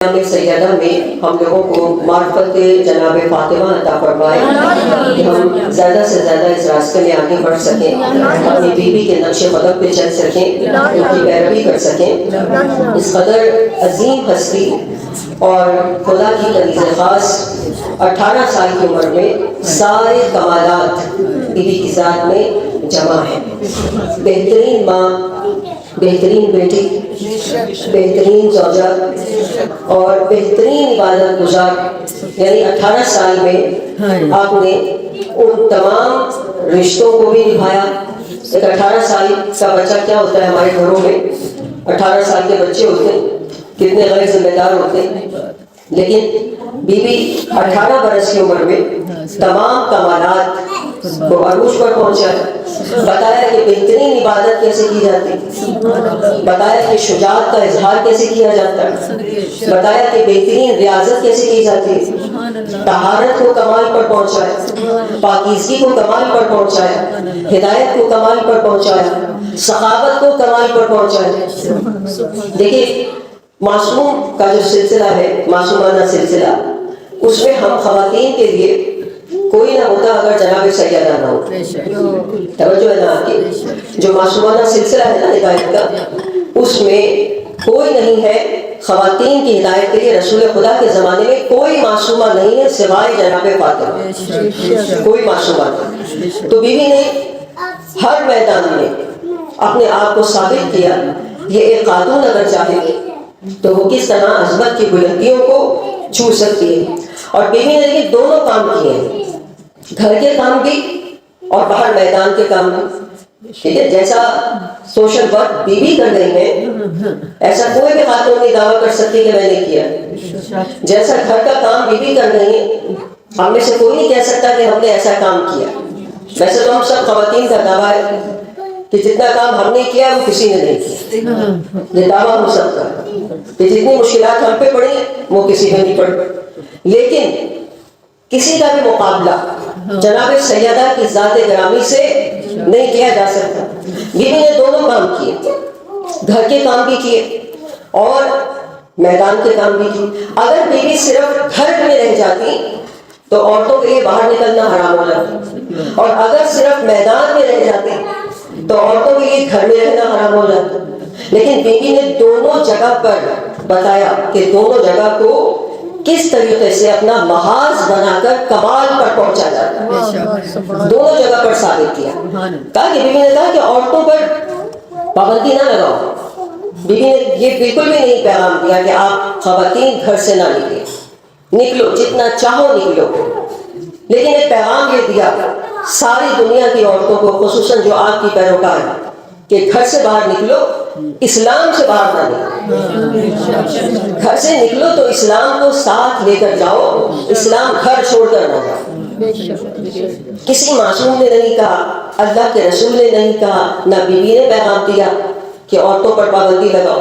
سیدہ میں ہم لوگوں کو معرفت جناب فاطمہ عطا فرمائے کہ ہم زیادہ سے زیادہ اس راستے میں آگے بڑھ سکیں، اپنی بیوی کے نقش قدم پہ چل سکیں، ان کی پیروی کر سکیں۔ اس قدر عظیم ہستی اور خدا کی کنیز خاص 18 سال کی عمر میں سارے کمالات بیوی کی ذات میں جمع ہیں۔ بہترین ماں، بہترین بیٹی، بہترین زوجہ اور بہترین عبادت گزار، یعنی 18 سال میں آپ نے ان تمام رشتوں کو بھی نبھایا۔ ایک 18 سال کا بچہ کیا ہوتا ہے ہمارے گھروں میں، 18 سال کے بچے ہوتے ہیں کتنے غیر ذمہ دار ہوتے ہیں، لیکن بیوی 18 برس کی عمر میں تمام کمالات کو عروج پر پہنچا، بتایا کہ بہترین عبادت کیسے کی جاتی، بتایا کہ شجاعت کا اظہار کیسے کیا جاتا ہے، بتایا کہ بہترین ریاضت کیسے کی جاتی ہے، طہارت کو کمال پر پہنچایا، پاکیزگی کو کمال پر پہنچایا، ہدایت کو کمال پر پہنچایا، سخاوت کو کمال پر پہنچایا۔ دیکھیے معصوم کا جو سلسلہ ہے، معصومانہ سلسلہ، اس میں ہم خواتین کے لیے کوئی نہ ہوتا اگر جناب سیدہ نہ ہو۔ توجہ ہے نا آپ کی، جو معصومانہ سلسلہ ہے نا ہدایت کا، اس میں کوئی نہیں ہے خواتین کی ہدایت کے لیے۔ رسول خدا کے زمانے میں کوئی معصومہ نہیں ہے سوائے جناب فاطمہ، کوئی معصومہ نہیں۔ تو بیوی نے ہر میدان میں اپنے آپ کو ثابت کیا، یہ ایک خاتون اگر چاہے تو وہ کس طرح عظمت کی بلندیوں کو چھو سکتی ہے۔ اور بیوی نے یہ دونوں کام کیے ہیں، گھر کے کام بھی اور باہر میدان کے کام بھی۔ ٹھیک ہے، جیسا سوشل ورک بیوی کر رہی ہے، ایسا کوئی بھی خاتون نہیں دعویٰ کر سکتی کہ میں نے کیا۔ جیسا گھر کا کام بیوی کر رہی ہے، ہم میں سے کوئی نہیں کہہ سکتا کہ ہم نے ایسا کام کیا۔ ویسے تو ہم سب خواتین کا دعویٰ ہے کہ جتنا کام ہم نے کیا وہ کسی نے نہیں کیا، یہ دعویٰ ہم سب کا کہ جتنی مشکلات ہم پہ پڑی وہ کسی نے نہیں پڑی، لیکن کسی کا بھی مقابلہ جناب سیدہ کی ذات گرامی سے نہیں کیا جا سکتا۔ بیوی نے دونوں کام کیے، گھر کے کام بھی کیے اور میدان کے کام بھی کیے۔ اگر بیوی صرف گھر میں رہ جاتی تو عورتوں کے لیے باہر نکلنا حرام ہو جاتا، اور اگر صرف میدان میں رہ جاتی تو عورتوں کے لیے گھر میں رہنا حرام ہو جاتا۔ لیکن بیوی نے دونوں جگہ پر بتایا کہ دونوں جگہ کو کس طریقے سے اپنا محاذ بنا کر کمال پر پہنچا جاتا ہے، دونوں جگہ پر ثابت کیا۔ کہا کہ بیوی نے کہا کہ عورتوں پر پابندی نہ لگاؤ۔ بیوی نے یہ بالکل بھی نہیں پیغام دیا کہ آپ خواتین گھر سے نہ نکلو، جتنا چاہو نکلو، لیکن ایک پیغام یہ دیا ساری دنیا کی عورتوں کو، خصوصاً جو آپ کی پیروکار ہیں، کہ گھر سے باہر نکلو، اسلام سے باہر نہ نکلو۔ گھر سے نکلو تو اسلام کو ساتھ لے کر جاؤ، اسلام گھر چھوڑ کر نہ جاؤ۔ کسی معصوم نے نہیں کہا، اللہ کے رسول نے نہیں کہا، نہ بیوی نے پیغام دیا کہ عورتوں پر پابندی لگاؤ،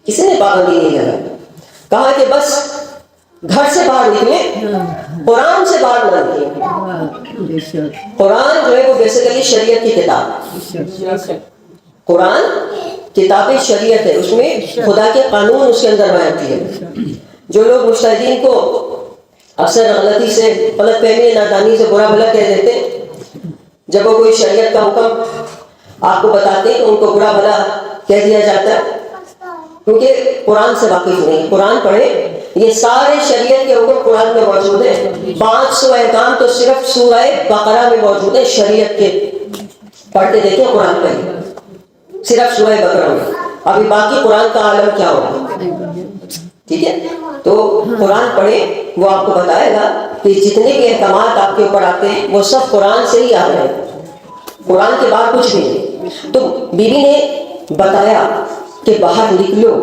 کسی نے پابندی نہیں لگائی۔ کہا کہ بس گھر سے باہر نکلے، قرآن سے باہر نہ نکلے۔ قرآن جو ہے وہ بیسیکلی شریعت کی کتاب، قرآن کتاب شریعت ہے، اس میں خدا کے قانون اس کے اندر بیان کیے۔ جو لوگ مجتہدین کو اکثر غلطی سے، غلط فہمی، نادانی سے برا بھلا کہہ دیتے ہیں، جب وہ کوئی شریعت کا حکم آپ کو بتاتے ہیں تو ان کو برا بھلا کہہ دیا جاتا ہے کیونکہ قرآن سے واقف نہیں۔ قرآن پڑھیں، یہ سارے شریعت کے حکم قرآن میں موجود ہیں۔ 500 احکام تو صرف سورہ بقرہ میں موجود ہیں شریعت کے، پڑھ کے دیکھیں قرآن پہ، صرف سورہ بقرہ میں۔ ابھی باقی قرآن کا عالم کیا ہوگا، ٹھیک ہے؟ تو قرآن پڑھیں، وہ آپ کو بتائے گا کہ جتنے بھی احکامات آپ کے اوپر آتے ہیں وہ سب قرآن سے ہی آ رہے ہیں، قرآن کے بعد کچھ بھی نہیں۔ تو بیوی نے بتایا کہ باہر نکلو،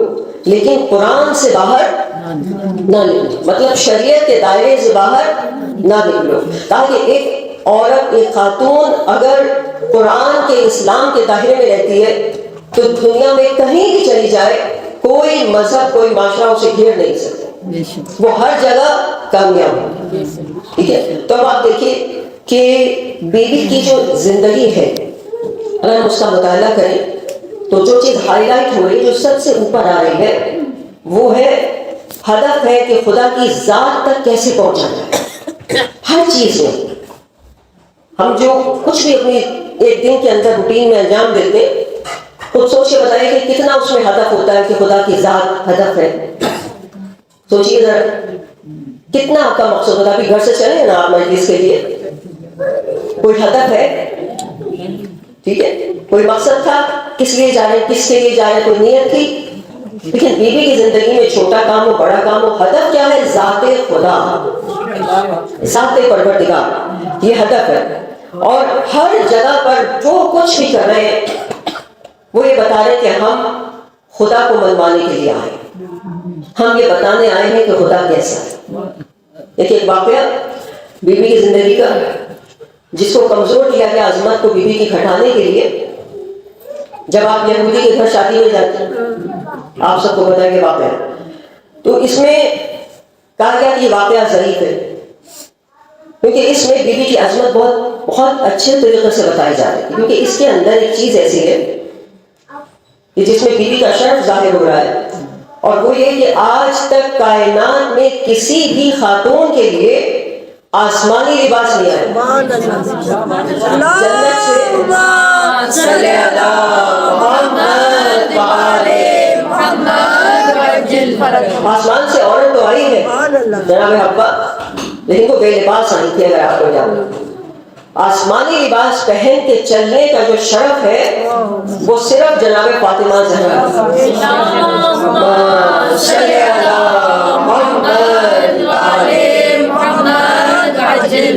لیکن قرآن سے باہر نہ نکلو، مطلب شریعت کے دائرے سے باہر نہ نکلو۔ تاکہ ایک عورت، ایک خاتون اگر قرآن کے، اسلام کے دائرے میں رہتی ہے تو دنیا میں کہیں بھی چلی جائے کوئی مذہب، کوئی معاشرہ اسے گھیر نہیں سکتا، وہ ہر جگہ کامیاب ہو۔ ٹھیک ہے، تو اب آپ دیکھیے کہ بیوی کی جو زندگی ہے، اگر ہم اس کا مطالعہ کریں تو جو چیز ہائی لائٹ ہو رہی ہے، جو سب سے اوپر آ رہی ہے، وہ ہے ہدف ہے کہ خدا کی ذات تک کیسے پہنچا جائے. ہر چیز میں ہم جو کچھ بھی اپنی ایک دن کے اندر روٹین میں انجام دیتے ہیں، خود سوچ کے بتائیے کہ کتنا اس میں ہدف ہوتا ہے کہ خدا کی ذات ہدف ہے. سوچیے ذرا کتنا آپ کا مقصد ہوتا ہے. ابھی گھر سے چلے نا آپ مجلس کے لیے، کوئی ہدف ہے، ٹھیک ہے، کوئی مقصد تھا، کس لیے جا رہے ہیں، کس کے لیے جا رہے ہیں، کوئی نیت تھی. لیکن بیوی کی زندگی میں چھوٹا کام ہو بڑا کام ہو، ہدف کیا ہے؟ ذات خدا، ذات پروردگار، یہ ہدف ہے. اور ہر جگہ پر جو کچھ بھی کر رہے ہیں وہ یہ بتا رہے ہیں کہ ہم خدا کو منوانے کے لیے آئے ہیں، ہم یہ بتانے آئے ہیں کہ خدا کیسا ہے. دیکھیے ایک واقعہ بیوی کی زندگی کا، جس کو کمزور کیا گیا عظمت کو بیوی کی گھٹانے کے لیے. جب آپ یہودی کے گھر شادی میں جاتے ہیں، آپ سب کو بتائیں گے واقعہ، تو اس میں کہا گیا کہ یہ واقعہ ضعیف ہے، کیونکہ اس میں بیوی کی عظمت بہت اچھے طریقے سے بتائی جا رہی ہے. کیونکہ اس کے اندر ایک چیز ایسی ہے کہ جس میں بیوی کا شرف ظاہر ہو رہا ہے، اور وہ یہ کہ آج تک کائنات میں کسی بھی خاتون کے لیے آسمانی لباس نہیں آیا. جنت سے آسمان سے عورت تو آئی ہے جناب حبا، لیکن وہ بے لباس آئی تھی. اگر آپ کو جانا، آسمانی لباس پہن کے چلنے کا جو شرف ہے وہ صرف جناب فاطمہ زہرا.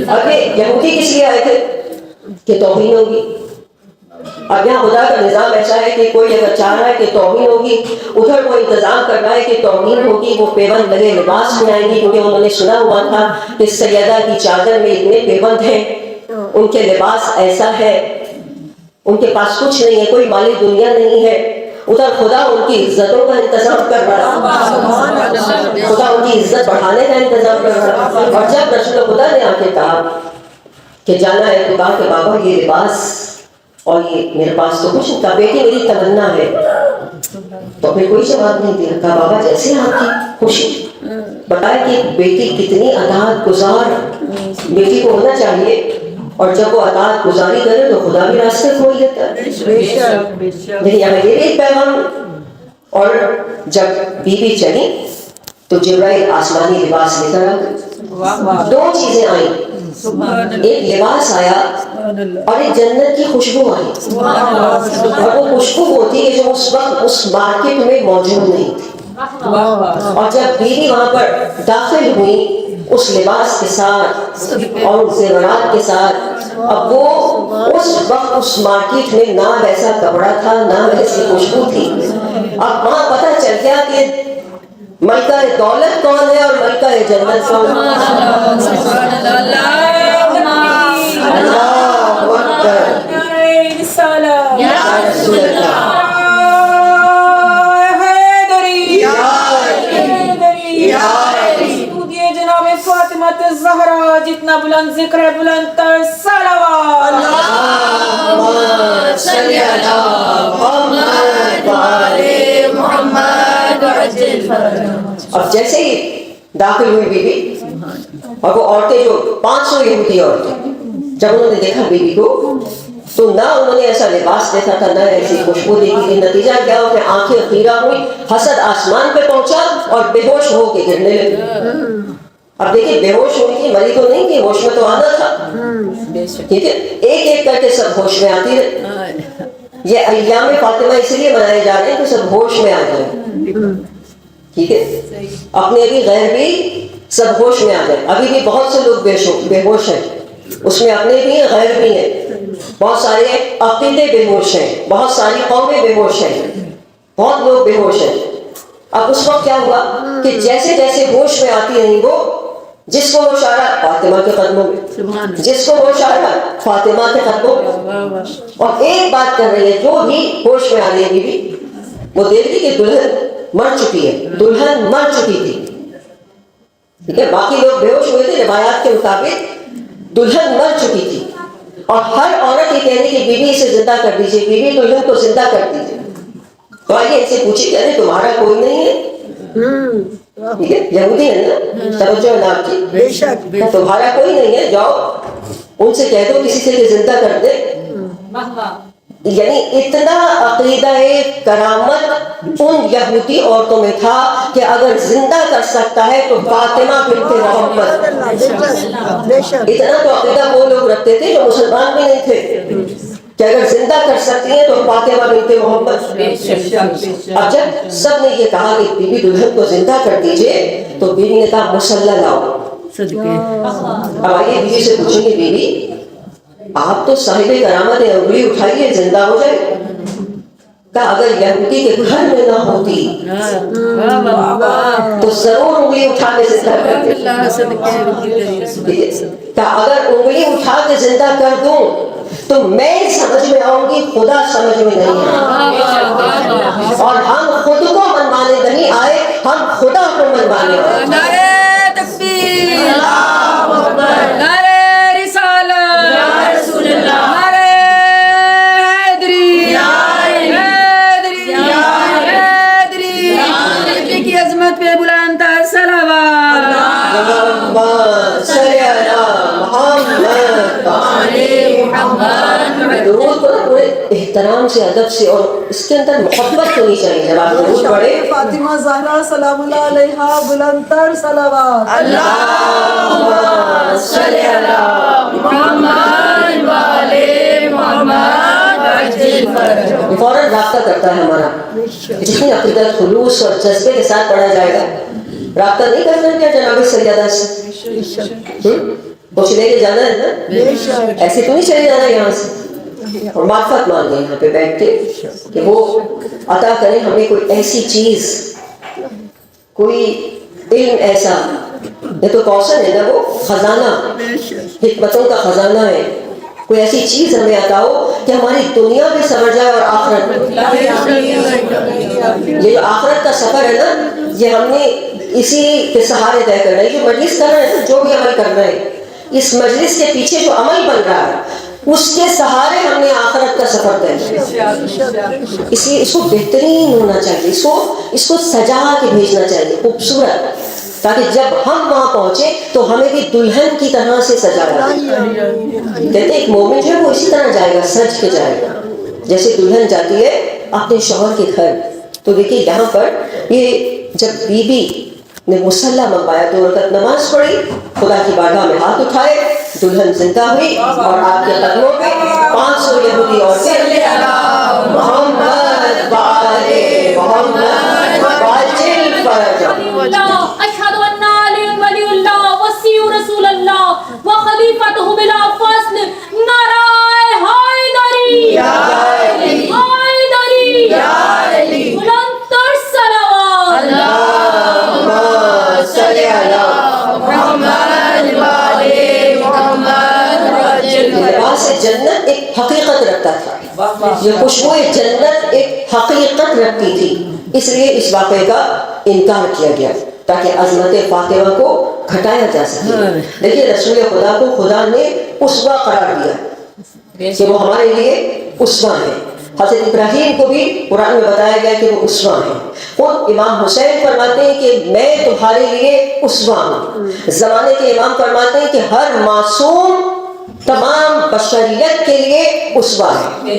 اب یہودی کس لیے آئے تھے؟ کہ توہین ہوگی. اب یہاں خدا کا نظام ایسا ہے کہ کوئی اگر چاہ رہا ہے کہ توہین ہوگی، ادھر وہ انتظام کر رہا ہے کہ توہین ہوگی، وہ پیبند لگے لباس میں آئیں گی. کیونکہ انہوں نے سنا ہوا تھا کہ سیدہ کی چادر میں اتنے پیبند ہیں، ان کے لباس ایسا ہے، ان کے پاس کچھ نہیں ہے، کوئی مالی دنیا نہیں ہے. ادھر خدا ان کی عزتوں کا انتظام کر رہا ہے، خدا ان کی عزت بڑھانے کا انتظام کر رہا ہے. اور جب رسول خدا نے آ کے کہا کہ جانا ہے، تو کہا کہ بابا یہ لباس اور یہ میرے پاس تو کچھ نہیں. کہا بیٹی میری تمنا ہے. تو پھر کوئی جواب نہیں دیا. کہا بابا جیسے آپ کی خوشی. بتایا کہ بیٹی کتنی اطاعت گزار بیٹی کو ہونا چاہیے، اور جب وہ اطاعت گزاری کرے تو خدا بھی راستے کھول دیتا ہے. لیکن یہاں یہ ایک پیغام. اور جب بیوی چلی تو جبرائیل آسمانی لباس لے کر آ گئے. دو چیزیں آئیں، ایک لباس آیا اور ایک جنت کی خوشبو آئی. اور وہ خوشبو ہوتی ہے جو اس وقت اس مارکیٹ میں موجود نہیں تھی. اور جب بیوی وہاں پر داخل ہوئی اس لباس کے ساتھ اور اس زیورات کے ساتھ، اب وہ اس وقت اس مارکیٹ میں نہ ویسا کپڑا تھا نہ ویسی خوشبو تھی. اب وہاں پتہ چل گیا کہ ملکہ دولت کون ہے اور ملکہ جنت کون ہے. اللہ اکبر، یا رسول اللہ. فاطمہ الزہرا جتنا بلند ذکر ہے بلند تر صلوات. اللہم صلی علی محمد وعلی محمد وعجل فرجہ. اب جیسے ہی داخل ہوئی بیوی، اور وہ عورتیں جو 500 یہودی عورتیں، جب انہوں نے دیکھا بیوی کو تو نہ انہوں نے ایسا لباس دیکھا تھا نہ ایسی خوشبو دیکھی تھی. نتیجہ کیا ہو کہ آنکھیں خیرہ ہوئی، حسد آسمان پہ پہنچا اور بے ہوش ہو کے گرنے لگے. اب دیکھیں بے ہوش ہوئی تھی، مری تو نہیں تھی، ہوش میں تو آنا تھا. ٹھیک ہے، ایک ایک کر کے سب ہوش میں آتی رہی. یہ ایام فاطمہ اس لیے منائے جا رہے ہیں کہ سب ہوش میں آ جائیں. ٹھیک ہے، اپنے بھی غیر بھی سب ہوش میں آ جائیں. ابھی بھی بہت سے لوگ بے ہوش ہیں، اس میں اپنے بھی ہیں غیر بھی ہیں. بہت سارے عقیدے بے ہوش ہیں، بہت ساری قومیں بے ہوش ہیں، بہت لوگ بے ہوش ہیں. اب اس وقت کیا ہوا کہ جیسے جیسے ہوش میں آتی رہی وہ، جس کو ہوش آ رہا فاطمہ کے قدموں میں، جس کو ہوش آ رہا فاطمہ کے قدموں میں. اور ایک بات کر رہی ہے، جو بھی ہوش میں آ رہی ہے بیوی، وہ دیکھ رہی کہ دلہن مر چکی ہے، دلہن مر چکی تھی. ٹھیک ہے، باقی لوگ بے ہوش ہوئے تھے، روایات کے مطابق دلہن مر چکی تھی. اور ہر عورت یہ کہہ رہی کہ بیوی اسے زندہ کر دیجیے، بیوی دلہن کو زندہ کر دیجیے. تو آئیے ان سے پوچھیے، کہہ رہے تمہارا کوئی نہیں ہے؟ ٹھیک ہے، یہودی ہے نا، توجہ ہے نا آپ کی، بے شک تمہارا کوئی نہیں ہے، جاؤ ان سے کہہ دو کسی سے کہ زندہ کر دے. یعنی اتنا عقیدہ کرامت ان یہودی عورتوں میں تھا کہ اگر زندہ کر سکتا ہے تو فاطمہ بنت محمد. بے شک اتنا تو عقیدہ وہ لوگ رکھتے تھے جو مسلمان بھی نہیں تھے کہ اگر زندہ کر سکتی ہیں تو فاطمہ بنت محمد. اب جب سب نے یہ کہا کہ بی بی دلہن کو زندہ کر دیجئے تو بیوی نے کہا مصلی لاؤ. اب آئیے بیوی سے پوچھیں گے بیوی آپ تو صاحب کرامت ہیں، انگلی اٹھائیے زندہ ہو جائے. کہا اگر یہودی کے گھر میں نہ ہوتی تو ضرور انگلی اٹھا کے زندہ کر دے. کہا اگر انگلی اٹھا کے زندہ کر دوں تو میں سمجھ میں آؤں گی، خدا سمجھ میں نہیں آئے، اور ہم خود کو منوانے نہیں آئے، ہم خدا کو منوانے آئے. نعرہ تکبیر، نعرہ رسالت، نعرہ حیدری، حیدری کی عظمت پہ بلند تر صلوات. اللہم صلی علی محمد. درود کو پورے احترام سے، ادب سے، اور اس کے اندر محبت ہونی چاہیے. جب آپ درود پڑھے فاطمہ زہرا سلام اللہ علیہا بلند تر صلوات. اللہم صلی علی محمد والے محمد عجل فرج. فوراً رابطہ کرتا ہے ہمارا. جتنی عقیدت، خلوص اور جذبے کے ساتھ پڑھا جائے گا. رابطہ نہیں کرنا کیا جناب سیدہ سے؟ کچھ لے کے جانا ہے نا، ایسے تو نہیں چلے جانا یہاں سے. اور معرفت مانگے یہاں پہ بیٹھ کے کہ وہ عطا کریں ہمیں کوئی ایسی چیز، کوئی علم ایسا. یہ تو کوثر ہے نا، وہ خزانہ، حکمتوں کا خزانہ ہے. کوئی ایسی چیز ہمیں عطا ہو کہ ہماری دنیا بھی سمجھ جائے اور آخرت بھی. یہ جو آخرت کا سفر ہے نا، یہ ہم نے اسی کے سہارے طے کرنا ہے. جو مجلس کر رہے ہیں نا، جو بھی عمل کر رہے ہیں، اس مجلس کے پیچھے جو عمل بن رہا ہے اس کے سہارے ہم نے آخرت کا سفر طے کرنا. اس لیے اس کو بہترین ہونا چاہیے، اس کو سجا کے بھیجنا چاہیے، خوبصورت، تاکہ جب ہم وہاں پہنچے تو ہمیں بھی دلہن کی طرح سے سجایا. کہتے ایک مومن جو ہے وہ اسی طرح جائے گا، سج کے جائے گا جیسے دلہن جاتی ہے اپنے شوہر کے گھر. تو دیکھیے یہاں پر یہ جب بی بی نے مصلی منگوایا، 2 رکعت نماز پڑھی، خدا کی بارگاہ میں ہاتھ اٹھائے، دلہن زندہ ہوئی، اور آپ کے قدموں پہ 500 یہودی عورتیں محمد وآل محمد واجل فرج. اشهد ان علی ولی اللہ وصی رسول اللہ وخلیفۃ بلا فصل. نعرہ حیدری، حیدری، بلند تر صلوات. اللہم صلی علی محمد والے محمد عجل فرج. لباس جنت ایک حقیقت رکھتا تھا، یہ خوشبو جنت ایک حقیقت رکھتی تھی. اس لیے اس واقعے کا انکار کیا گیا تاکہ عظمت فاطمہ کو گھٹایا جا سکے. دیکھیے رسول خدا کو خدا نے اسوہ قرار دیا کہ وہ ہمارے لیے اسوہ ہیں. حضرت ابراہیم کو بھی قرآن میں بتایا گیا کہ وہ اسوہ ہیں. خود امام حسین فرماتے ہیں کہ میں تمہارے لیے اسوہ ہوں. زمانے کے امام فرماتے ہیں کہ ہر معصوم تمام بشریت کے لیے اسوہ ہے.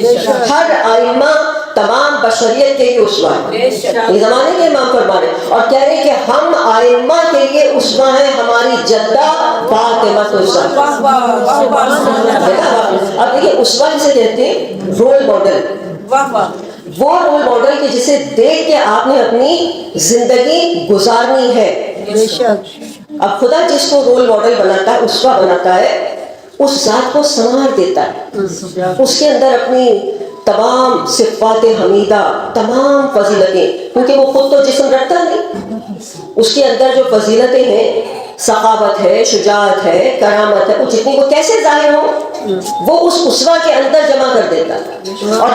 ہر آئمہ تمام بشریت کے لیے اسوہ ہے. یہ زمانے کے امام فرما رہے ہیں اور کہہ رہے ہیں کہ ہم آئمہ کے لیے اسوہ ہیں، ہماری جدہ فاطمہ الزہرا. اب دیکھیے اسوہ جسے کہتے ہیں رول ماڈل. وہ رول ماڈل کہ جسے دیکھ کے آپ نے اپنی زندگی گزارنی ہے. اب خدا جس کو رول ماڈل بناتا ہے، اسوہ بناتا ہے، اس ذات کو سنوار دیتا ہے، اس کے اندر اپنی تمام صفات حمیدہ، تمام فضیلتیں، کیونکہ وہ خود تو جسم رکھتا نہیں، اس کے اندر جو فضیلتیں ہیں، ثقافت ہے، شجاعت ہے، کرامت ہے، وہ جتنی وہ کیسے ظاہر ہو وہ اس اسوہ کے اندر جمع کر دیتا ہے. اور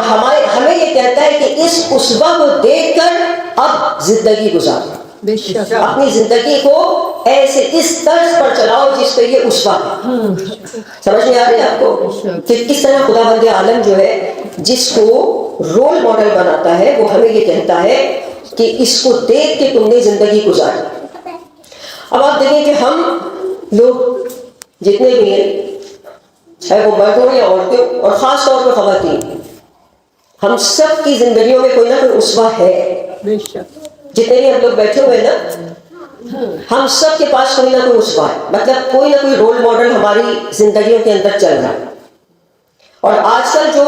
ہمیں یہ کہتا ہے کہ اس اسوہ کو دیکھ کر اب زندگی گزارو. اپنی زندگی کو ایسے اس طرز پر چلاؤ جس پہ یہ اسوہ ہے. سمجھ میں آ رہی ہے آپ کو کہ کس طرح خدا بند عالم جو ہے جس کو رول ماڈل بناتا ہے وہ ہمیں یہ کہتا ہے کہ اس کو دیکھ کے تم نے زندگی گزاری. اب آپ دیکھیں کہ ہم لوگ جتنے بھی ہیں، چاہے وہ مرد ہوں یا عورتیں اور خاص طور پہ خواتین، ہم سب کی زندگیوں میں کوئی نہ کوئی اسوہ ہے. جتنے بھی ہم لوگ بیٹھے ہوئے ہیں نا، ہم سب کے پاس کوئی نہ کوئی اسوہ ہے، مطلب کوئی نہ کوئی رول ماڈل ہماری زندگیوں کے اندر چل رہا ہے. اور آج کل جو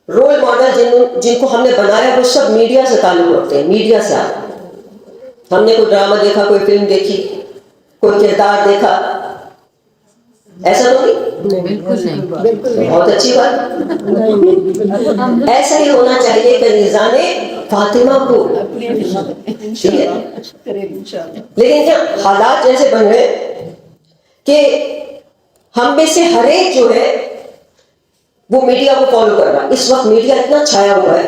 رول ماڈل جن کو ہم نے بنایا وہ سب میڈیا سے تعلق رکھتے ہیں، میڈیا سے آتے ہیں. ہم نے کوئی ڈرامہ دیکھا، کوئی فلم دیکھی، کوئی کردار دیکھا، ایسا تو نہیں؟ بالکل نہیں. بہت اچھی بات. ایسا ہی ہونا چاہیے کہ نظام فاطمہ کو، ٹھیک ہے. لیکن کیا حالات جیسے بن گئے کہ ہم میں سے ہر ایک جو ہے وہ میڈیا کو فالو کر رہا ہے. اس وقت میڈیا اتنا چھایا ہوا ہے،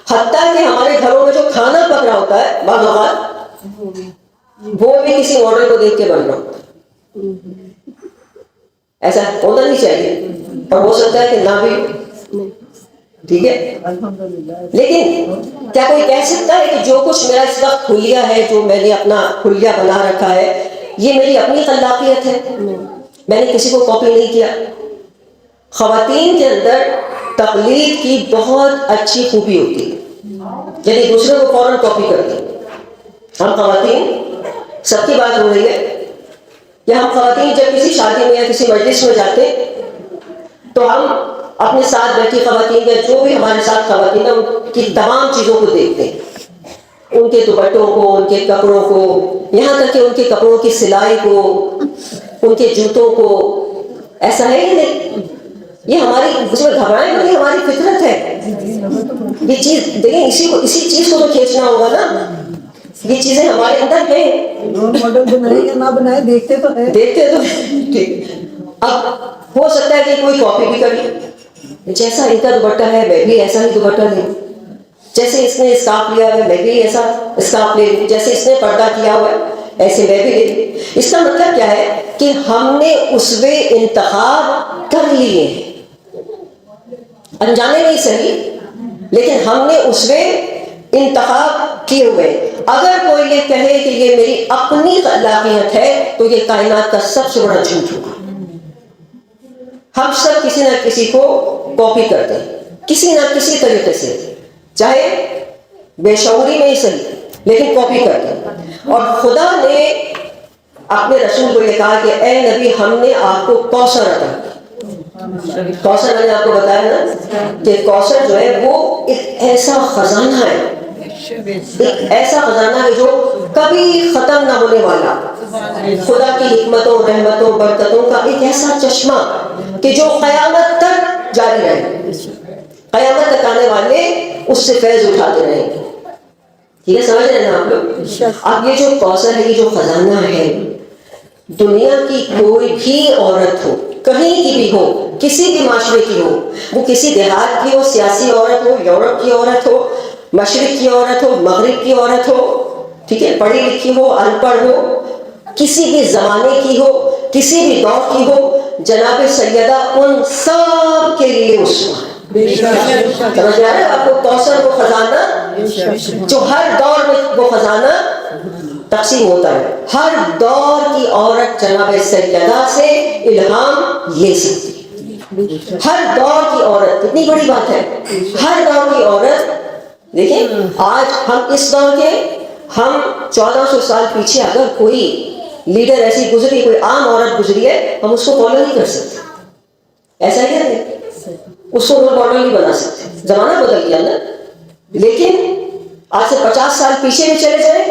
حتیٰ کہ ہمارے گھروں میں جو کھانا پک رہا ہوتا ہے بعض اوقات وہ بھی کسی ماڈل کو دیکھ کے بن رہا ہوتا ہے. ایسا ہونا نہیں چاہیے، اور ہو سکتا ہے کہ نہ بھی، ٹھیک ہے. لیکن کیا کوئی کہہ سکتا ہے کہ جو کچھ میرا اس وقت حلیہ ہے، جو میں نے اپنا حلیہ بنا رکھا ہے، یہ میری اپنی خلاقیت ہے، میں نے کسی کو کاپی نہیں کیا؟ خواتین کے اندر تقلید کی بہت اچھی خوبی ہوتی ہے، یعنی دوسرے کو فوراً کاپی کرتی ہیں. ہم خواتین، سب کی بات ہو رہی ہے، کہ ہم خواتین جب کسی شادی میں یا کسی مجلس میں جاتے تو ہم اپنے ساتھ بیٹھی خواتین یا جو بھی ہمارے ساتھ خواتین ہیں ان کی تمام چیزوں کو دیکھتے ہیں، ان کے دوپٹوں کو، ان کے کپڑوں کو، یہاں تک کہ ان کے کپڑوں کی سلائی کو، ان کے جوتوں کو. ایسا ہے یا نہیں؟ یہ ہماری اس میں گھبرائیں نہیں، ہماری فطرت ہے. یہ چیز دیکھیں، اسی چیز کو تو کھینچنا ہوگا نا. یہ چیزیں ہمارے اندر ہیں. رول ماڈل بنائے یا نہ بنائے، دیکھتے تو ہیں. ٹھیک. اب ہو سکتا ہے کہ کوئی کاپی بھی کر لے، جیسا ان کا دوپٹہ ہے میں بھی ایسا ہی دوپٹہ لوں، جیسے اس نے اسکارف لیا ہے میں بھی ایسا اسکارف لے لوں، جیسے اس نے پردہ کیا ہوا ہے ایسے میں بھی لے لوں. اس کا مطلب کیا ہے کہ ہم نے اسوے انتخاب کر لیے ہیں، انجانے نہیں صحیح، لیکن ہم نے اسوے انتخاب کیے ہوئے. اگر کوئی یہ کہے کہ یہ میری اپنی خلاقیت ہے تو یہ کائنات کا سب سے بڑا جھوٹ ہوگا. ہم سب کسی نہ کسی کو کاپی کرتے ہیں، کسی نہ کسی طریقے سے، چاہے بے شعوری میں ہی صحیح، لیکن کاپی کرتے ہیں. اور خدا نے اپنے رسول کو یہ کہا کہ اے نبی ہم نے آپ کو کوثر عطا کیا. کوثر میں نے آپ کو بتایا نا کہ کوثر جو ہے وہ ایک ایسا خزانہ ہے، ایک ایسا خزانہ ہے جو کبھی ختم نہ ہونے والا، خدا کی حکمتوں، رحمتوں، برکتوں کا ایک ایسا چشمہ کہ جو قیامت تک جاری رہے، قیامت تک آنے والے اس سے فیض اٹھاتے رہیں گے. ٹھیک ہے، سمجھ رہے ہیں نا آپ لوگ؟ اب یہ جو کوثر ہے، یہ جو خزانہ ہے، دنیا کی کوئی بھی عورت ہو، کہیں کی بھی ہو، کسی بھی معاشرے کی ہو، وہ کسی دیہات کی ہو، سیاسی عورت ہو، یورپ کی عورت ہو، مشرق کی عورت ہو، مغرب کی عورت ہو، ٹھیک ہے، پڑھی لکھی ہو، ان پڑھ ہو، کسی بھی زمانے کی ہو، کسی بھی دور کی ہو، جناب سیدہ ان سب کے لیے اسوہ ہے. سمجھ آ رہا ہے آپ کو؟ کوثر وہ خزانہ جو ہر دور میں وہ خزانہ تقسیم ہوتا ہے، ہر دور کی عورت جناب سیدہ سے الہام لے سکتی ہے. ہر دور کی عورت، کتنی بڑی بات ہے، ہر دور کی عورت. دیکھیں آج ہم اس دور کے، ہم 1400 سال پیچھے اگر کوئی لیڈر ایسی گزری، کوئی عام عورت گزری ہے، ہم اس کو فالو نہیں کر سکتے. ایسا ہی ہے، اس کو رول ماڈل نہیں بنا سکتے، زمانہ بدل گیا نا. لیکن آج سے 50 سال پیچھے بھی چلے جائیں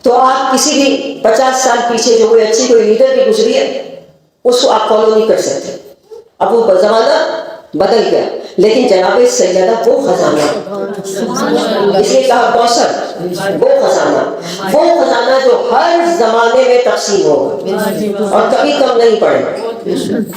تو آپ کسی بھی 50 سال پیچھے جو کوئی اچھی کوئی لیڈر بھی گزری ہے اس کو آپ فالو نہیں کر سکتے. اب وہ زمانہ بدل گیا، لیکن جناب سیدہ وہ خزانہ، اس لیے کہا کوثر، وہ خزانہ جو ہر زمانے میں تقسیم ہوگا اور کبھی کم نہیں پڑے گا.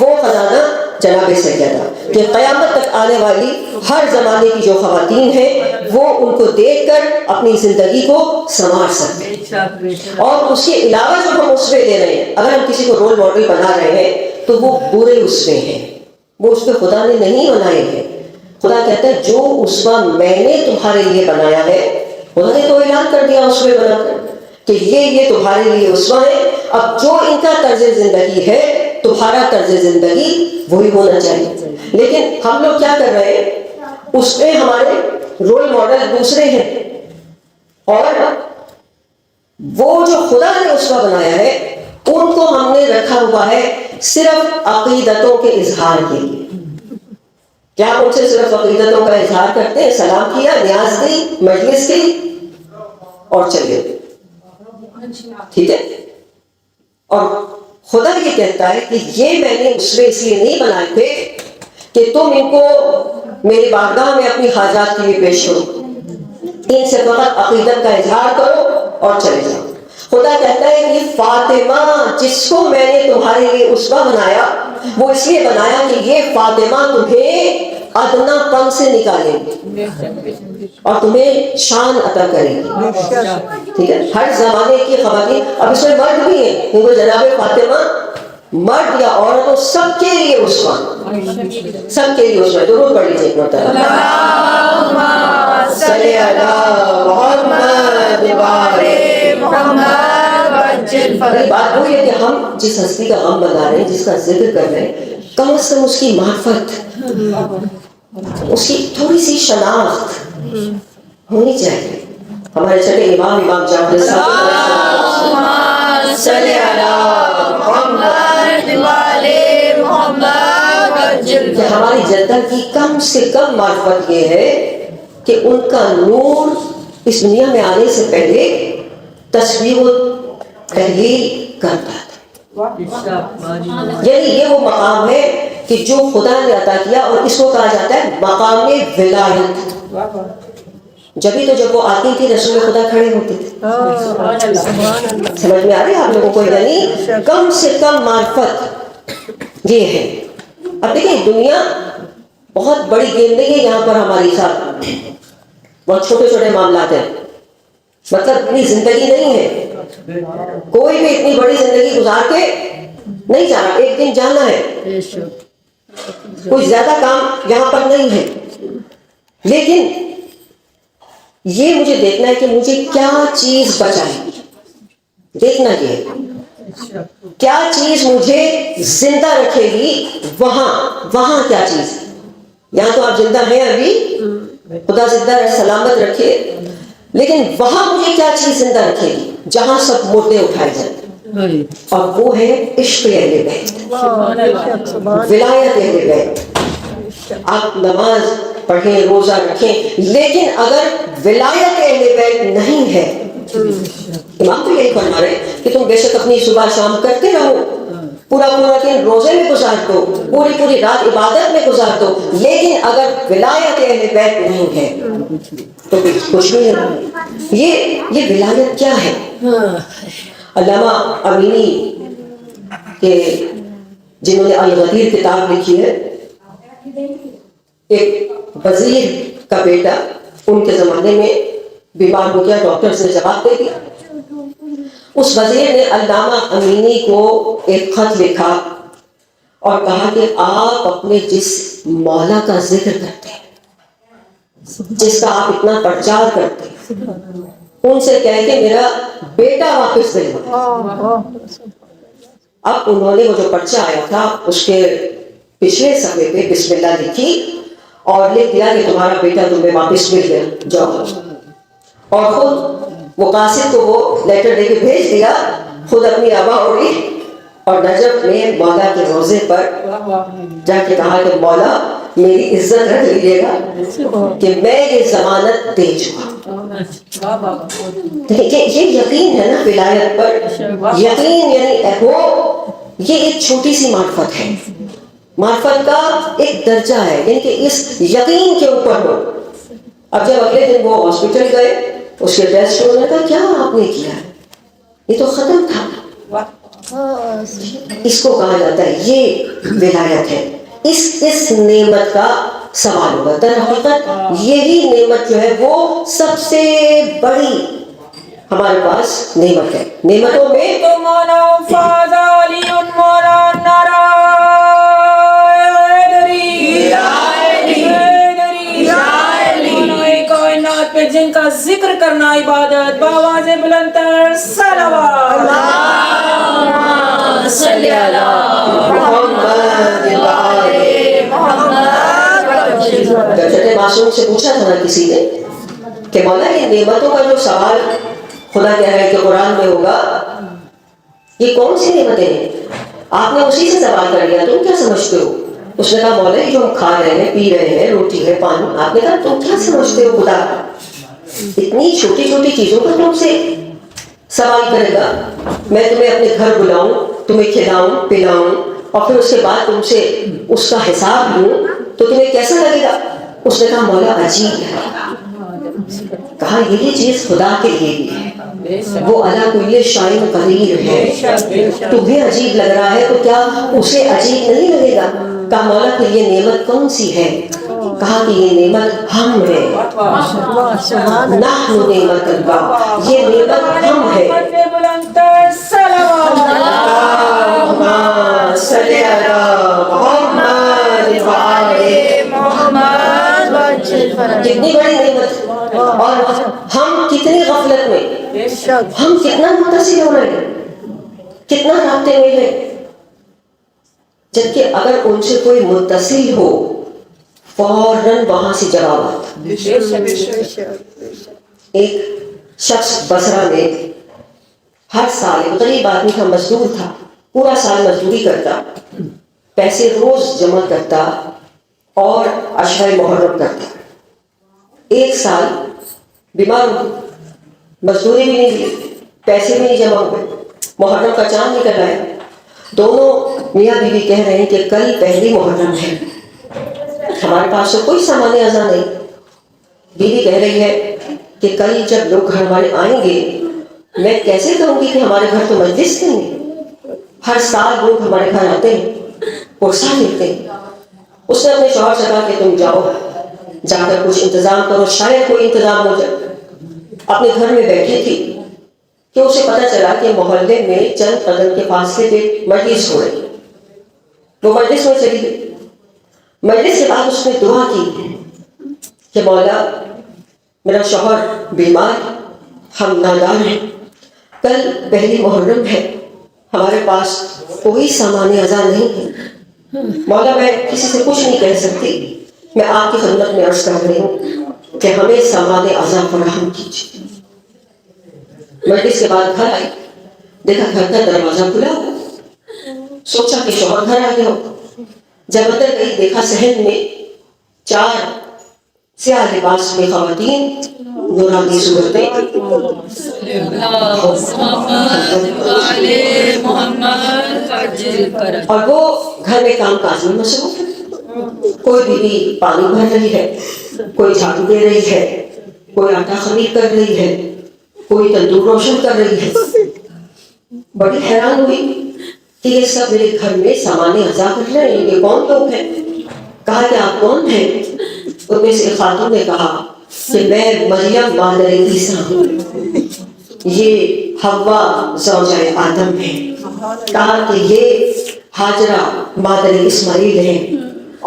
وہ خزانہ جناب سیدہ کہ قیامت تک آنے والی ہر زمانے کی جو خواتین ہیں وہ ان کو دیکھ کر اپنی زندگی کو سنوار سکتے ہیں. اور اس کے علاوہ جو ہم اسوے لے رہے ہیں، اگر ہم کسی کو رول ماڈل بنا رہے ہیں تو وہ برے اسوے ہیں، وہ اسوے خدا نے نہیں بنائے ہیں. خدا کہتا ہے جو اسوہ میں نے تمہارے لیے بنایا ہے، خدا نے تو اعلان کر دیا اسوے بنا کر کہ یہ تمہارے لیے اسوہ ہے. اب جو ان کا طرز زندگی ہے تمہارا طرز زندگی وہی ہونا چاہیے. لیکن ہم لوگ کیا کر رہے ہیں, اس میں ہمارے رول ماڈل دوسرے ہیں, اور وہ جو خدا نے اس کا بنایا ہے ان کو ہم نے رکھا ہوا ہے صرف عقیدتوں کے اظہار کے لیے. کیا ان سے صرف عقیدتوں کا اظہار کرتے ہیں, سلام کیا, نیاز دی, مجلس کی اور چلے, ٹھیک ہے. اور خدا یہ کہتا ہے کہ یہ میں نے اس لیے نہیں بنائے تھے کہ تم ان کو میری بارگاہ میں اپنی حاجات کے لیے پیش کرو, ان سے فقط عقیدت کا اظہار کرو اور چلے جاؤ. خدا کہتا ہے کہ فاطمہ جس کو میں نے تمہارے لیے اسوہ بنایا وہ اس لیے بنایا کہ یہ فاطمہ تمہیں ادنا پن سے نکالے گی اور تمہیں شان عطا کرے گی. ٹھیک ہے, ہر زمانے کی خواتین, اب اس میں مرد بھی ہیں کیونکہ جناب فاطمہ مرد یا عورتوں سب کے لیے اسوہ, سب کے لیے اسوہ. ضرور پڑھ لیجیے ایک مرتبہ, اللہم صلی علی محمد بات وہی ہے کہ ہم جس ہستی کا غم بنا رہے ہیں, جس کا ذکر کر رہے ہیں, کم از کم اس کی معرفت, اس کی تھوڑی سی شناخت ہونی چاہیے. ہمارے چھٹے امام جعفر صلی علی محمد کہ ہماری جدہ کی کم سے کم معرفت یہ ہے کہ ان کا نور اس دنیا میں آنے سے پہلے تسبیح و تحلیل کرتا تھا. یعنی یہ وہ مقام ہے کہ جو خدا نے عطا کیا, اور اس کو کہا جاتا ہے مقام ولایت. جبھی تو جب وہ آتی تھی رسول خدا کھڑے ہوتے تھے. سمجھ میں آ رہی ہے آپ لوگوں کو, یعنی کم سے کم معرفت یہ ہے. اب دیکھیں دنیا بہت بڑی گیم نہیں ہے یہاں پر ہماری ساتھ, بہت چھوٹے چھوٹے معاملات ہیں, مطلب اتنی زندگی نہیں ہے. کوئی بھی اتنی بڑی زندگی گزار کے نہیں جانا, ایک دن جانا ہے, کوئی زیادہ کام یہاں پر نہیں ہے. لیکن یہ مجھے دیکھنا ہے کہ مجھے کیا چیز بچائے, دیکھنا یہ کیا چیز مجھے زندہ رکھے گی, وہاں کیا چیز. یہاں تو آپ زندہ ہیں ابھی, خدا زندہ رہے سلامت رکھے, لیکن وہاں مجھے کیا چیز زندہ رکھے گی جہاں سب مردے اٹھائے جائیں, اور وہ ہے عشق اہل بیت, ولایت اہل بیت. آپ نماز پڑھیں, روزہ رکھیں, لیکن اگر ولایت اہل بیت نہیں ہے, امام تو یہی فرما رہے کہ تم بے شک اپنی صبح شام کرتے رہو, پورا دن روزے میں گزار دو, پوری رات عبادت میں گزار دو, لیکن اگر ولایت اہل بیت نہیں ہے تو کچھ بھی نہیں. یہ ولایت کیا ہے؟ علامہ امینی کے جنہوں نے الغدیر کتاب لکھی ہے, ایک وزیر کا بیٹا ان کے زمانے میں بیمار ہو گیا, ڈاکٹرز نے جواب دے دیا. اس وزیر نے علامہ امینی کو ایک خط لکھا اور کہا کہ آپ اپنے جس مولا کا ذکر کرتے ہیں, جس کا آپ اتنا پرچار کرتے ہیں, ان سے کہہ کے میرا بیٹا واپس دے دو. اب انہوں نے وہ جو پرچہ آیا تھا اس کے پچھلے صفحے پہ بسم اللہ لکھی اور لکھ دیا کہ تمہارا بیٹا تمہیں واپس مل گیا, جاؤ. اور خود وہ قاصد کو وہ لیٹر دے کے بھیج دیا, خود اپنی آبا اڑی اور نجف میں مولا کے روزے پر جا کے کہا کہ مولا میری عزت رکھ لیجیے گا کہ میں یہ ضمانت دے چکا. یہ یقین ہے نا ولایت پر, یقین یعنی یہ ایک چھوٹی سی معرفت ہے, معرفت کا ایک درجہ ہے, یعنی کہ اس یقین کے اوپر ہو. اب جب اگلے دن وہ ہاسپٹل گئے, اس کے ٹیسٹ انہوں نے کہا کیا آپ نے کیا, یہ تو ختم تھا. اس کو کہا جاتا ہے یہ ولایت ہے. اس نعمت کا سوال ہوگا. در حقیقت یہی نعمت جو ہے وہ سب سے بڑی ہمارے پاس نعمت ہے. نعمتوں میں تو مولا فاضلی مولا کائنات پہ جن کا ذکر کرنا عبادت, باواز بلند تر صلوات. سے پوچھا تھا نا کسی نے کہ مولا یہ نعمتوں کا جو سوال خدا کہہ رہا ہے کہ قرآن میں ہوگا، یہ کون سی نعمتیں ہیں؟ آپ نے اسی سے سوال کر لیا، تم کیا سمجھتے ہو؟ اس نے کہا مولا یہ جو ہم کھا رہے ہیں، پی رہے ہیں، روٹی ہے، پانی. آپ نے کہا تم کیا سمجھتے ہو خدا؟ اتنی چھوٹی چھوٹی چیزوں کا تم سے سوال کرے گا. میں تمہیں اپنے گھر بلاؤں، تمہیں کھلاؤں پلاؤں، اور پھر اس کے بعد تم سے اس کا حساب لوں تو تمہیں کیسا لگے گا؟ اس نے کہا مولا عجیب ہے. کہا یہی چیز خدا کے لیے بھی ہے، وہ علی کل شیء قدیر ہے. تمہیں عجیب لگ رہا ہے تو کیا اسے عجیب نہیں لگے گا؟ کہا مولا پھر یہ نعمت کون سی ہے؟ کہا کہ یہ نعمت ہم ہے. نحن نعمت اللہ، یہ نعمت ہم ہے. بلندتر صلوات. اللہم صلی علی محمد وعلی محمد. کتنی بڑی نعمت، اور ہم کتنی غفلت میں، ہم کتنا متصل ہو رہے ہیں، کتنا رابطے میں ہیں، جبکہ اگر ان سے کوئی متصل ہو فوراً وہاں سے جواب آتا. ایک شخص بصرہ میں ہر سال غریب آدمی کا مزدور تھا، پورا سال مزدوری کرتا، پیسے روز جمع کرتا اور عشرہ محرم کرتا. ایک سال بیمار ہو، مزدوری بھی نہیں دی، پیسے بھی نہیں جمع ہوئے، محرم کا چاند نکل آیا. دونوں میاں بیوی کہہ رہے ہیں کہ کل پہلی محرم ہے، ہمارے پاس تو کوئی سامان ازاں نہیں. بیوی کہہ رہی ہے کہ کل جب لوگ گھر والے آئیں گے میں کیسے کہوں گی کہ ہمارے گھر تو مجلس نہیں ہے، ہر سال لوگ ہمارے گھر آتے ہیں، پرسہ لیتے ہیں. اس نے اپنے شوہر سے کہا کہ تم جاؤ، جا کر کچھ انتظام کرو، شاید کوئی انتظام ہو جائے. اپنے گھر میں بیٹھی تھی کہ اسے پتہ چلا کہ محلے میں چند قدم کے فاصلے پہ مجلس ہو رہی. وہ مجلس میں چلی گئی. مجلس کے بعد اس نے دعا کی کہ مولا میرا شوہر بیمار، ہم نادار ہیں، کل پہلی محرم ہے، ہمارے پاس کوئی سامان ازاں نہیں ہے، مولا میں کسی سے کچھ نہیں کہہ سکتی، میں آپ کی خدمت میں عرض کر رہی ہوں کہ ہمیں سامان ازاں فراہم کیجیے. مجلس کے بعد گھر آئی، دیکھا گھر کا دروازہ کھلا ہوا، سوچا کہ شوہر گھر آ گیا ہو. جب اندر گئی دیکھا صحن میں 4 سیاہ لباس میں خواتین، نورانی صورتیں، اور وہ گھر میں کام کاج میں مصروف ہے. کوئی بیوی پانی بھر رہی ہے، کوئی جھاڑو دے رہی ہے، کوئی آٹا خمیر کر رہی ہے، کوئی تندور روشن کر رہی ہے. بڑی حیران ہوئی کہ یہ سب میرے گھر میں سامان ازاں کر رہے ہیں، یہ کون لوگ ہیں؟ کہا کہ آپ کون ہیں؟ ان میں سے خاتون نے کہا کہ میں مریم مادر عیسیٰ ہوں، یہ حوا زوجہ آدم ہے. کہا کہ یہ ہاجرہ مادر اسماعیل ہے،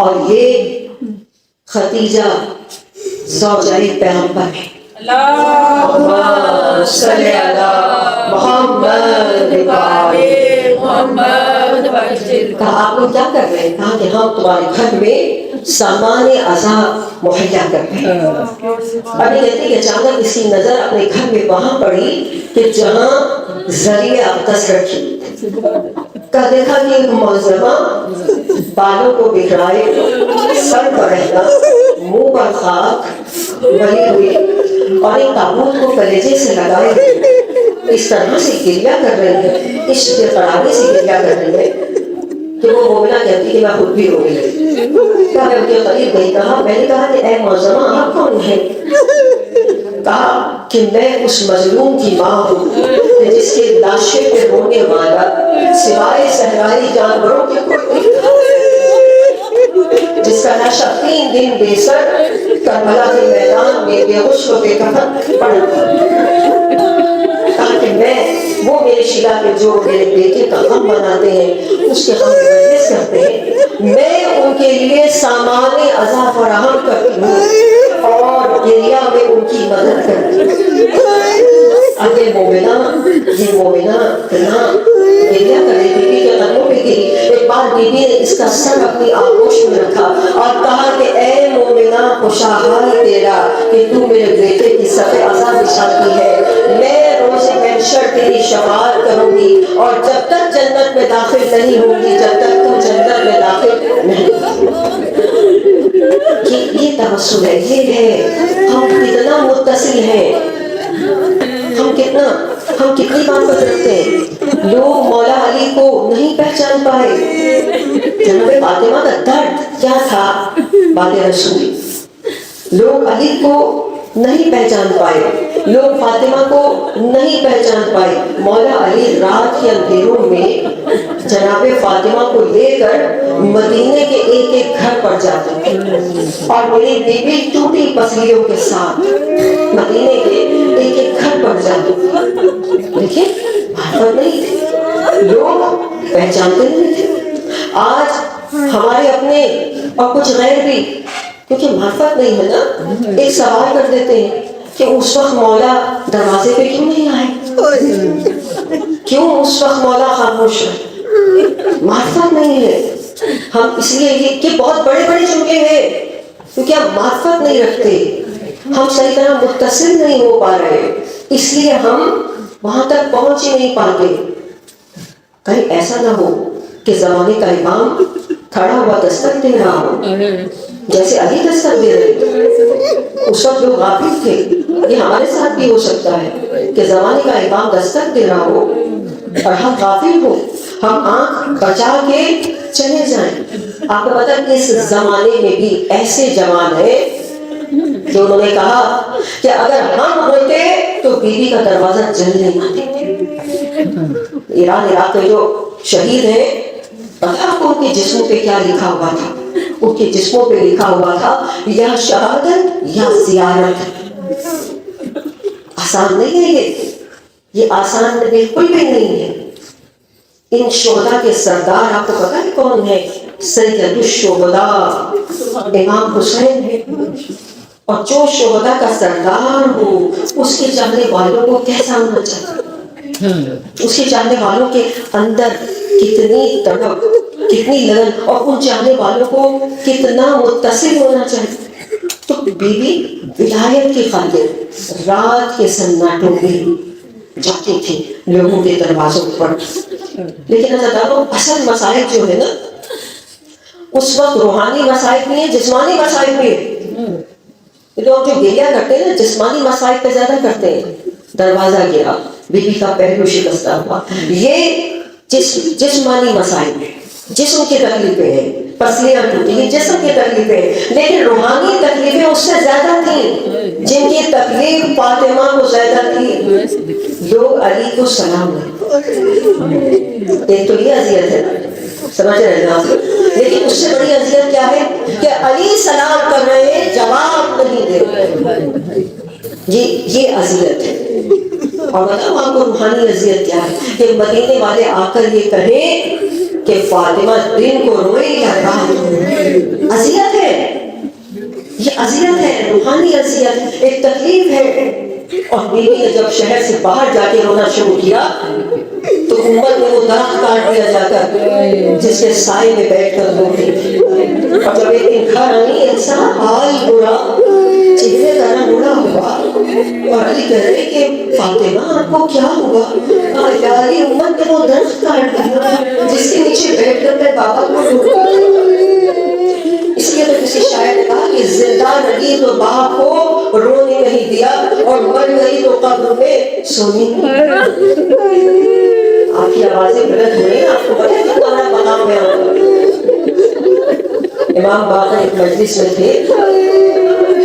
اور یہ خدیجہ زوجہ پیغمبر ہے. اللہم صلی علی محمد وعلی محمد. کہا آپ لوگ کیا کر رہے ہیں؟ کہا کہ ہم تمہارے گھر میں سامان ازاں مہیا کر رہے ہیں. ابھی کہتے کہ اچانک اس کی نظر اپنے گھر میں وہاں پڑی کہ جہاں ذریعہ اقدس رکھی. کہا دیکھا کہ ایک معظمہ بالوں کو بکھرائے، سر پر رہنا، منہ پر خاک بھری ہوئی، اور ایک تابوت کو کلیجے سے لگائے اس طرح سے گریہ کر رہی ہے، اس بے قراری سے گریہ کر رہی ہے کہ وہ مومنہ کہتی کہ میں خود بھی رونے لگی. کہا میں ان کے قریب گئی، میں نے کہا کہ اے معظمہ آپ کون ہیں؟ کہا کہ میں اس مظلوم کی ماں ہوں جس کے لاشے پہ رونے والا سوائے صحرائی جانوروں کے کوئی نہیں تھا، جس کا لاشا 3 دن بے سر کربلا کے میدان میں بے غسل و بے کفن پڑا تھا. کہا کہ میں وہ میرے شیلا کے جو میرے بیٹے کا غم بناتے ہیں، اس کے غم میں مجلس کرتے ہیں، میں ان کے لیے سامان ازاں فراہم کرتی ہوں اور گریہ میں ان کی مدد کرتی ہوں. اب یہ مومنہ اتنا گریہ کرے، بیوی کے قدموں پہ گری. ایک بار بیوی نے اس کا سر اپنی آغوش میں رکھا اور کہا کہ اے مومنہ خوشحال تیرا کہ تو میرے بیٹے کی صفِ عزا بچھاتی ہے. میں روز محشر تیری شفاعت کروں گی اور جب تک جنت میں داخل نہیں ہوں گی جب تک تو جنت میں داخل نہیں. یہ توسل ہے, یہ ہے ہم کتنا متصل ہیں, ہم کتنی معرفت رکھتے ہیں. لوگ مولا علی کو نہیں پہچان پائے. جناب فاطمہ کا درد کیا تھا بات رسول. لوگ علی کو نہیں پہچان پائے, لوگ فاطمہ کو نہیں پہچان پائے. مولا علی رات کے اندھیروں میں جناب فاطمہ کو لے کر مدینے کے ایک ایک گھر پر جاتے تھے اور میری بیوی ٹوٹی پسلیوں کے ساتھ مدینے کے ایک ایک گھر پر جاتے تھے. دیکھیں معرفت نہیں تھی, لوگ پہچانتے نہیں تھے. آج ہمارے اپنے اور کچھ غیر بھی کیونکہ معرفت نہیں ہے نا, ایک سوال کر دیتے ہیں کہ اس وقت مولا دروازے پہ کیوں نہیں آئے, کیوں اس وقت مولا خاموش ہے. معرفت نہیں ہے. ہم اس لیے یہ کہ بہت بڑے بڑے جملے ہیں کیونکہ ہم معرفت نہیں رکھتے, ہم صحیح طرح متصل نہیں ہو پا رہے, اس لیے ہم وہاں تک پہنچ ہی نہیں پاتے. کہیں ایسا نہ ہو کہ زمانے کا امام کھڑا ہوا دستک دے رہا ہو جیسے علی دستک دے رہے تھے. اس وقت لوگ غافل تھے. یہ ہمارے ساتھ بھی ہو سکتا ہے کہ زمانے کا امام دستک دے رہا ہو اور ہم غافل ہو, ہم آنکھ بچا کے چلے جائیں. آپ کو پتا کہ اس زمانے میں بھی ایسے جوان ہیں جو انہوں نے کہا کہ اگر ہم ہوتے تو بیوی کا دروازہ جل نہیں آتے. ایران عراق کے جو شہید ہیں پتا آپ کو ان کے جسموں پہ کیا لکھا ہوا تھا؟ ان کے جسموں پہ لکھا ہوا تھا یا شہادت یا زیارت. آسان نہیں ہے یہ آسان بالکل بھی نہیں ہے. ان شہداء کے سردار آپ کو پتا ہے کون ہے؟ سید الشہداء امام حسین ہے. اور جو شہداء کا سردار ہو اس کے چاہنے والوں کو کیسا ہونا چاہیے, اس کے چاہنے والوں کے اندر کتنی تڑپ, کتنی لگن, اور ان چاہنے والوں کو کتنا متصل ہونا چاہیے. تو بیوی ولایت کی خاطر رات کے سناٹوں میں جاتی تھی لوگوں کے دروازوں پر. لیکن اصل مسائل جو ہے نا اس وقت روحانی مسائل بھی ہیں, جسمانی مسائل بھی ہیں. لوگ جو گریہ کرتے ہیں نا جسمانی مسائل پہ زیادہ کرتے ہیں. دروازہ گرا, بیوی کا پہلو شکستہ ہوا, یہ جسمانی مسائل ہیں, جسم کی تکلیفیں ہیں, پسلیاں ٹوٹی, یہ جسم کی تکلیفیں ہیں. لیکن روحانی تکلیفیں اس سے زیادہ تھیں جن کی تکلیف فاطمہ کو زیادہ تھی. لوگ علی کو سلام نہیں, ایک تو یہ اذیت ہے سمجھ رہے ہیں آپ, لیکن اس سے بڑی اذیت کیا ہے کہ علی سلام کر رہے ہیں جواب نہیں دے رہے. یہ اذیت ہے. اور بتاؤ آپ کو روحانی اذیت کیا ہے کہ مدینے والے آ کر یہ کہیں کہ فاطمہ دن کو روئے یا رات. اذیت ہے, یہ اذیت ہے, روحانی اذیت, ایک تکلیف ہے. اور بیوی نے جب شہر سے باہر جا کے رونا شروع کیا تو امت نے وہ درخت کاٹ دیا جا کر جس کے سائے میں بیٹھ کر روتی تھی. اور جب ایک دن گھر آئی انسان حال برا, چہرے کا رنگ اڑا ہوا, اور علی کہہ رہے کہ فاطمہ آپ کو کیا ہوا؟ یاری امت نے وہ درخت کاٹ دیا جس کے نیچے بیٹھ کر میں بابا کو روتا. اس لیے تو کسی شاعر نے کہا کہ زندہ رہی تو باپ کو رونے نہیں دیا اور مر گئی تو قبر میں سونی. آپ کی آوازیں بلند ہو رہی ہیں, آپ کو پتہ ہے کتنا بڑا مقام ہے آپ کا. امام باقر ایک مجلس میں تھے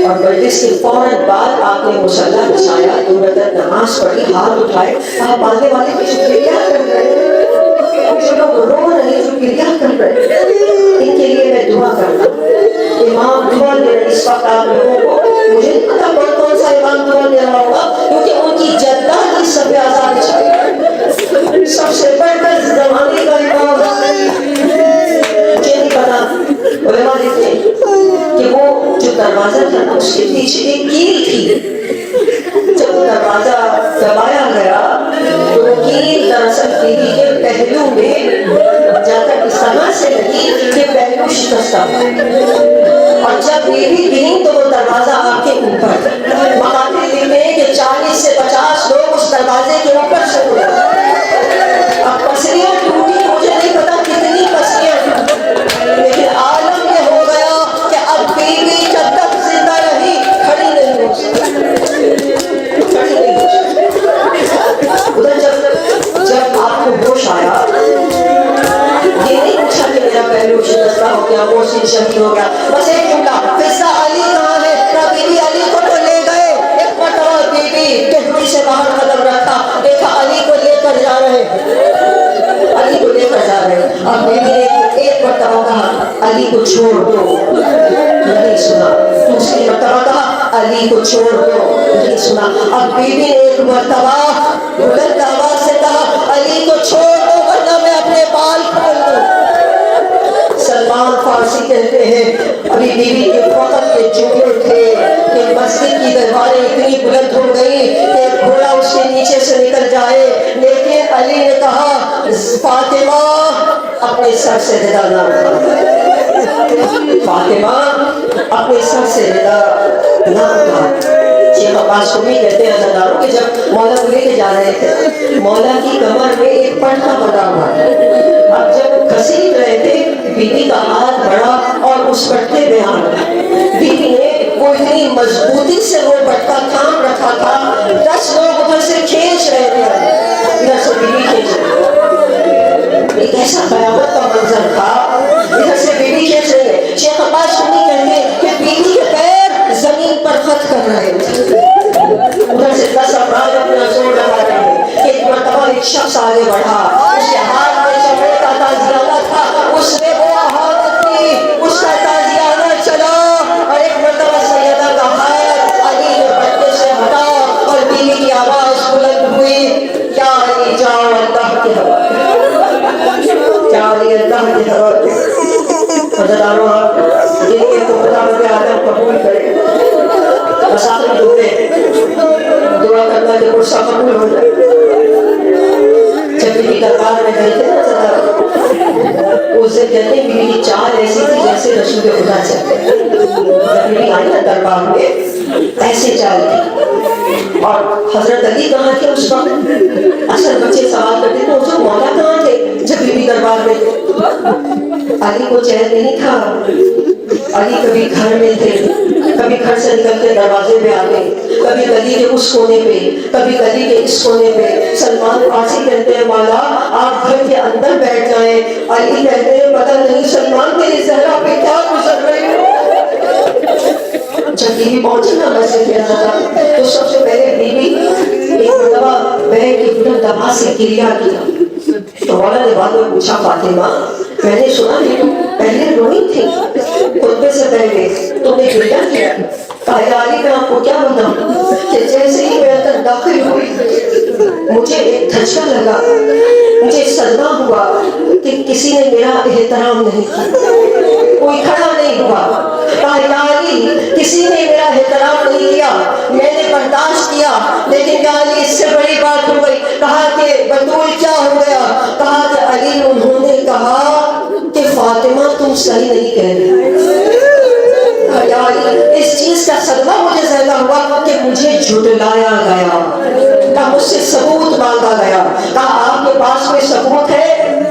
اور مجلس کے فوراً بعد آپ نے مصلی بچھایا, 2 رکعت نماز پڑھی, ہاتھ اٹھائے, آپ باندھنے والے کی شکریہ کر رہے ہیں, جو لوگ رو رہے ہیں شکریہ کر رہے ہیں, ان کے لیے میں دعا کرتا ہوں. امام دعا دے رہے اس وقت آپ لوگوں کو, مجھے نہیں پتا کون سا امام دعا دے رہا ہوگا کیونکہ ان کی جدہ کی سب آزاد چاہیے, سب سے بڑھ کر زمانے کا امام. مجھے نہیں پتا, علماء لکھتے ہیں کہ وہ جو دروازہ تھا نا اس کے پیچھے ایک کیل تھی. جب دروازہ دبایا گیا تو وہ کیل دراصل بیوی کے پہلو میں جا کر اس طرح سے لگی کہ پہلو شکستہ ہوا, اور جب بیوی گری تو وہ شکستہ ہو گیا، محسن شہید ہو گیا. بس ایک جملہ، قصہ علی کہاں ہے؟ بی بی علی کو تو لے گئے. ایک مرتبہ بی بی کہوی سے باہر قدم رکھا، دیکھا علی کو لے کر جا رہے ہیں، علی کو لے کر جا رہے ہیں. اب بی بی نے ایک مرتبہ کہا علی کو چھوڑ دو، نہیں سنا. دوسری مرتبہ کہا علی کو چھوڑ دو، نہیں سنا. اب بی بی نے ایک مرتبہ بلند آواز سے کہا علی کو چھوڑ دو ورنہ میں اپنے بال کھول دوں. سلمان فارسی کہتے ہیں ابھی بیوی کے وقت کے جملے تھے کہ مسجد کی دیواریں اتنی بلند ہو گئی کہ گھوڑا اس کے نیچے سے نکل جائے، لیکن علی نے کہا فاطمہ اپنے سر سے ردا نہ اٹھا، فاطمہ اپنے سر سے ردا نہ اٹھا. شیخ عباس قمی کہتے ہیں عزاداروں کہ جب مولا کو لے کے جا رہے تھے، مولا کی کمر میں ایک پٹھا بنا ہوا ہے. اب جب گھسیٹ رہے تھے بی بی کا ہاتھ بڑا اور اس پٹھے میں آ گیا. بی بی نے وہ اتنی مضبوطی سے وہ پٹھا تھام رکھا تھا، 10 لوگ ادھر سے کھینچ رہے تھے، ادھر سے بی بی کھینچ رہے. ایک ایسا قیامت کا منظر تھا، ادھر سے بی بی کھینچ رہے ہیں. شیخ عباس قمی کہتے ہیں کہ بی بی کے پیر زمین پر خط کر رہے تھے. ادھر سے 10 افراد اپنا زور لگا رہے ہیں. ایک مرتبہ ایک شخص آگے بڑھا، اس کے ہاتھ میں چمڑے کا تازیانہ تھا، اس نے وہ احاطت کی، اس کا تازیانہ چلا اور ایک مرتبہ سیدہ کا ہاتھ علی نے پٹے سے ہٹا اور بیوی کی آواز بلند ہوئی، کیا علی جاؤ اللہ کے حوالے، کیا علی اللہ کے حوالے. حضرتانوں آپ جن کے تو خدا رب عالم قبول کرے، بس آخری دعے دعا کرنا کہ قرصہ قبول ہو جائے. جب بیوی دربار میں گئے تھے نا، اس سے کہتے ہیں بیوی کی چال ایسی تھی جیسے رسول خدا چلتے. جب بیوی آئی نا دربار میں ایسے چال تھی. اور حضرت علی کہاں تھے اس وقت؟ اکثر بچے سوال کرتے تھے اس مولا کہاں تھے جب بیوی دربار میں تھے؟ علی کو چین نہیں تھا. علی کبھی گھر میں تھے، کبھی گھر سے نکل کے دروازے پہ آتے، کبھی گلی کے اس کونے پہ، کبھی گلی کے اس کونے پہ. سلمان فارسی کہتے ہیں مولا آپ گھر کے اندر بیٹھ جائیں. علی کہتے ہیں پتہ نہیں سلمان میری زہرا پہ کیا گزر رہی ہو. جب بیوی پہنچی نا مسجد کے اندر تو سب سے پہلے بیوی ایک مرتبہ بہن کی بلند آواز سے کریا کیا. تو مولا نے بعد میں پوچھا فاطمہ میں نے سنا کہ تم پہلے روئی تھی خطبے سے پہلے، تم نے کریا کیا. کہا علی میں آپ کو کیا بتاؤں کہ جیسے ہی میں اندر داخل ہوئی مجھے ایک دھچکا لگا، مجھے صدمہ ہوا کہ کسی نے میرا احترام نہیں کیا، کوئی کھڑا نہیں ہوا. کہا یا علی کسی نے میرا احترام نہیں کیا، میں نے برداشت کیا، لیکن یا علی اس سے بڑی بات ہو گئی. کہا کہ بطول کیا ہو گیا؟ کہا کہ علی انہوں نے کہا کہ فاطمہ تم صحیح نہیں کہہ رہی. یا علی اس چیز کا صدمہ مجھے زیادہ ہوا کہ مجھے جھٹلایا گیا، کہا مجھ سے ثبوت مانگا گیا. کہا آپ کے پاس کوئی ثبوت ہے؟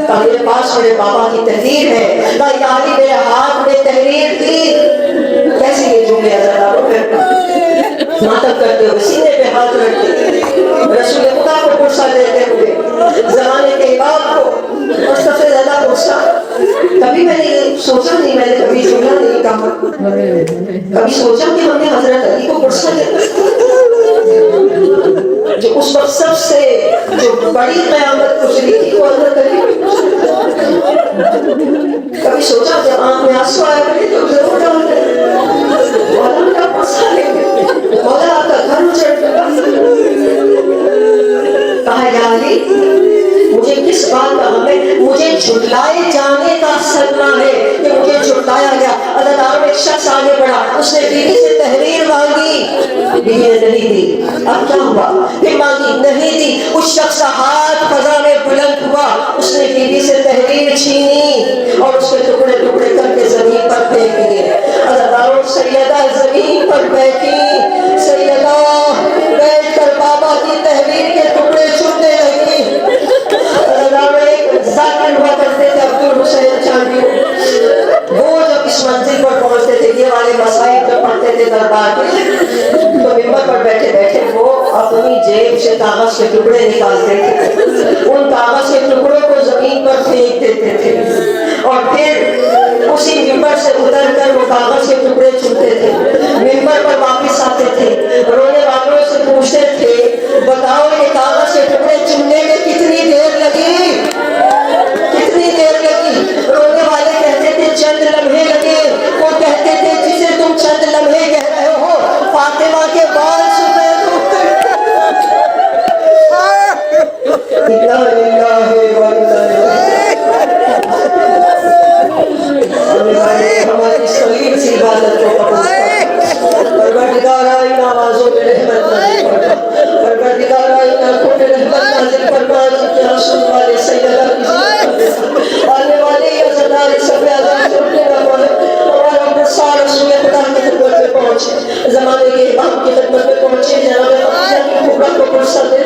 کہا میرے پاس میرے بابا کی تحریر ہے. کہا یا علی میرے ہاتھ میں تحریر تھی. کیسے یہ جملے ہزاروں پہ ماتم کرتے ہوئے سینے پہ ہاتھ رکھتے رسول خدا کو قرصہ دیتے ہوئے زمانے کے امام کو، اور سب سے زیادہ قرصہ کبھی میں نے سوچا نہیں، میں نے کبھی جملہ نہیں کہا، کبھی سوچا کہ ہم نے حضرت علی کو قرصہ دیا جو اس وقت سب سے جو بڑی قیامت گزری تھی وہ حضرت علی. کبھی سوچا جب آنکھ میں آنسو آیا کرے تو ضرور ڈالتے مولا کا قرصہ لے مولا آپ کا گھر اجڑ گیا. کہا یا علی مجھے کس بات کا غم ہے؟ مجھے جھٹلائے جانے کا صدمہ ہے کہ مجھے جھٹلایا گیا. عزاداروں میں ایک شخص آگے بڑھا، اس نے بیوی سے تحریر مانگی، بیوی نے نہیں دی. اب کیا ہوا؟ پھر مانگی، نہیں دی. اس شخص کا ہاتھ فضا میں بلند ہوا، اس نے بیوی سے تحریر چھینی اور اس کے ٹکڑے ٹکڑے کر کے زمین پر پھینک دیے. عزاداروں سیدہ زمین پر بیٹھی، سیدہ بیٹھ کر بابا کی تحریر کے ٹکڑے چننے لگی. ذاکر ہوا کرتے تھے عبد الحسین چاندی، وہ جب اس منزل پر پہنچتے تھے یہ والے مسائل جب پڑھتے تھے دربار میں تو ممبر پر بیٹھے بیٹھے وہ اپنی جیب سے کاغذ کے ٹکڑے نکالتے تھے، ان کاغذ کے ٹکڑوں کو زمین پر پھینک دیتے تھے اور پھر پہنچے, زمانے کے امام کی خدمت میں پہنچے, جناب خدیجہ کی کبریٰ کو فرصت دے,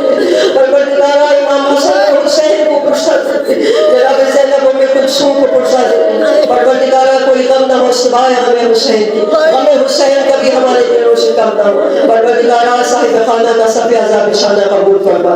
پروردگارہ امام حسن اور حسین کو فرصت دے, جناب زینب ام کلثوم کو فرصت دے, پروردگارہ کوئی غم نہ ہو سوائے ہمیں حسین کی, غم حسین کبھی ہمارے دلوں سے کم نہ ہو, پروردگارہ صاحب خانہ کا سب عذاب شانہ قبول فرما.